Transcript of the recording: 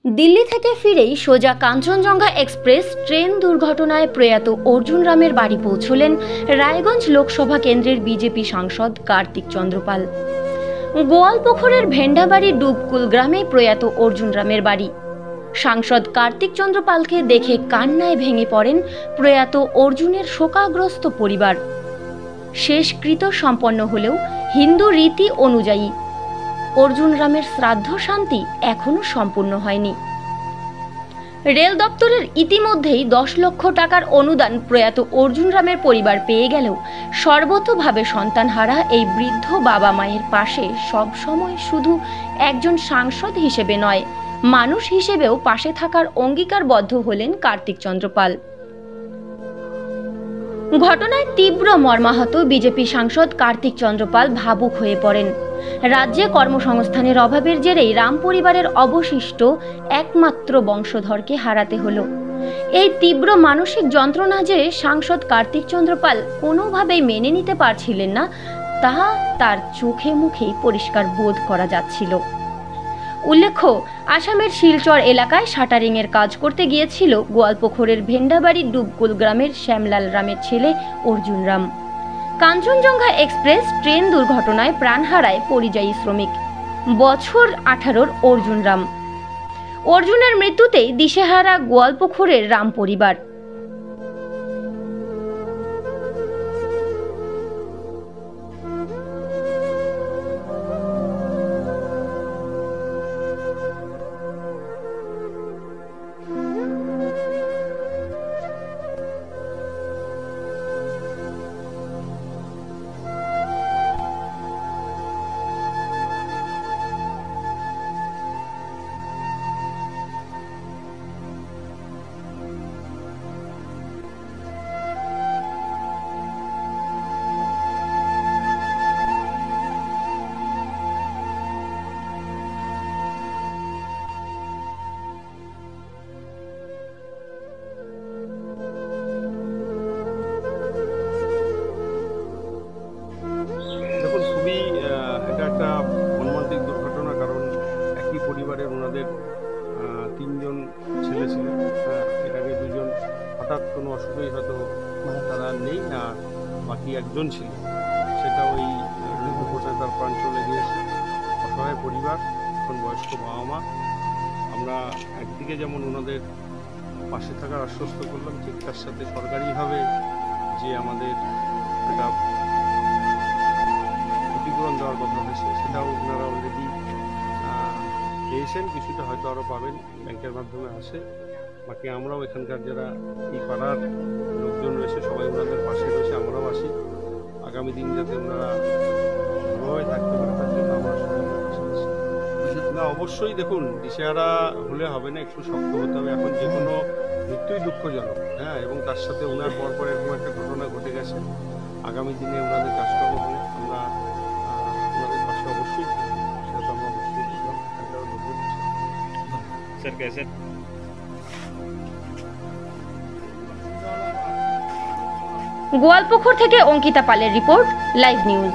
দিল্লি থেকে ফিরেই সোজা কাঞ্চনজঙ্ঘা এক্সপ্রেস ট্রেন দুর্ঘটনায় প্রয়াত অর্জুন রামের বাড়ি পৌঁছলেন রায়গঞ্জ লোকসভা কেন্দ্রের বিজেপি সাংসদ কার্তিক চন্দ্রপাল। গোয়ালপুকুরের ভেন্ডাবাড়ি ডুবকুল গ্রামে প্রয়াত অর্জুন রামের বাড়ি। সাংসদ কার্তিক চন্দ্রপালকে দেখে কান্নায় ভেঙে পড়েন প্রয়াত অর্জুনের শোকাগ্রস্ত পরিবার। শেষকৃত্য সম্পন্ন হলেও হিন্দু রীতি অনুযায়ী অর্জুন রামের শ্রাদ্ধ শান্তি এখনো সম্পূর্ণ হয়নি। রেল দপ্তরের ইতিমধ্যেই 10 লক্ষ টাকার অনুদান প্রয়াত অর্জুন রামের পরিবার পেয়ে গেলেও সর্বতোভাবে সন্তানহারা এই বৃদ্ধ বাবা মায়ের পাশে সব সময় শুধু একজন সাংসদ হিসেবে নয়, মানুষ হিসেবেও পাশে থাকার অঙ্গীকারবদ্ধ হলেন কার্তিক চন্দ্রপাল। ঘটনায় তীব্র মর্মাহত বিজেপি সাংসদ কার্তিক চন্দ্রপাল ভাবুক হয়ে পড়েন। রাজ্যে কর্মসংস্থানের অভাবের জেরেই রাম পরিবারের অবশিষ্ট একমাত্র বংশধরকে হারাতে হলো। এই তীব্র মানসিক যন্ত্রণা যে সাংসদ কার্তিক চন্দ্রপাল কোনোভাবেই মেনে নিতে পারছিলেন না, তা তার চোখে মুখেই পরিষ্কার বোধ করা যাচ্ছিল। উল্লেখ্য, আসামের শিলচর এলাকায় শাটারিংয়ের কাজ করতে গিয়েছিল গোয়ালপুকুরের ভেন্ডাবাড়ি ডুবকুল গ্রামের শ্যামলাল রামের ছেলে অর্জুন রাম। কাঞ্চনজঙ্ঘা এক্সপ্রেস ট্রেন দুর্ঘটনায় প্রাণ হারায় পরিযায়ী শ্রমিক বছর 18 অর্জুন রাম। অর্জুনের মৃত্যুতেই দিশেহারা গোয়ালপুকুরের রাম পরিবার। পরিবারের ওনাদের 3 জন ছেলে ছিলেন। এর আগে 2 জন হঠাৎ কোনো অসুখেই হয়তো তারা নেই, আর বাকি একজন ছিল, সেটা ওই দুর্ঘটনায় তার প্রাণ চলে গিয়েছে। অসহায় পরিবার, এখন বয়স্ক বাবা মা। আমরা একদিকে যেমন ওনাদের পাশে থাকার আশ্বস্ত করলাম, ঠিক তার সাথে সরকারিভাবে যে আমাদের একটা ক্ষতিপূরণ দেওয়ার কথা হয়েছে সেটাও ওনারা অলরেডি পেয়েছেন, কিছুটা হয়তো আরও পাবেন, ব্যাংকের মাধ্যমে আসে। বাকি আমরাও এখানকার যারা এই পাড়ার লোকজন রয়েছে সবাই ওনাদের পাশে রয়েছে, আমরাও আসি। আগামী দিন যাতে ওনারা ভালোভাবে থাকতে পারে তার জন্য আমরা সবাই না। অবশ্যই দেখুন, দিশেহারা হলে হবে না, একটু শক্ত হতে হবে। এখন যে কোনো মৃত্যুই দুঃখজনক, এবং তার সাথে ওনার পরপর এরকম একটা ঘটনা ঘটে গেছে। আগামী দিনে ওনাদের কাজকর্ম হলে আমরা ওনাদের পাশে অবশ্যই, সেটা তো আমরা অবশ্যই বুঝলাম। सर कैसे গোয়ালপুকুর থেকে অঙ্কিতা পালের রিপোর্ট, লাইভ নিউজ।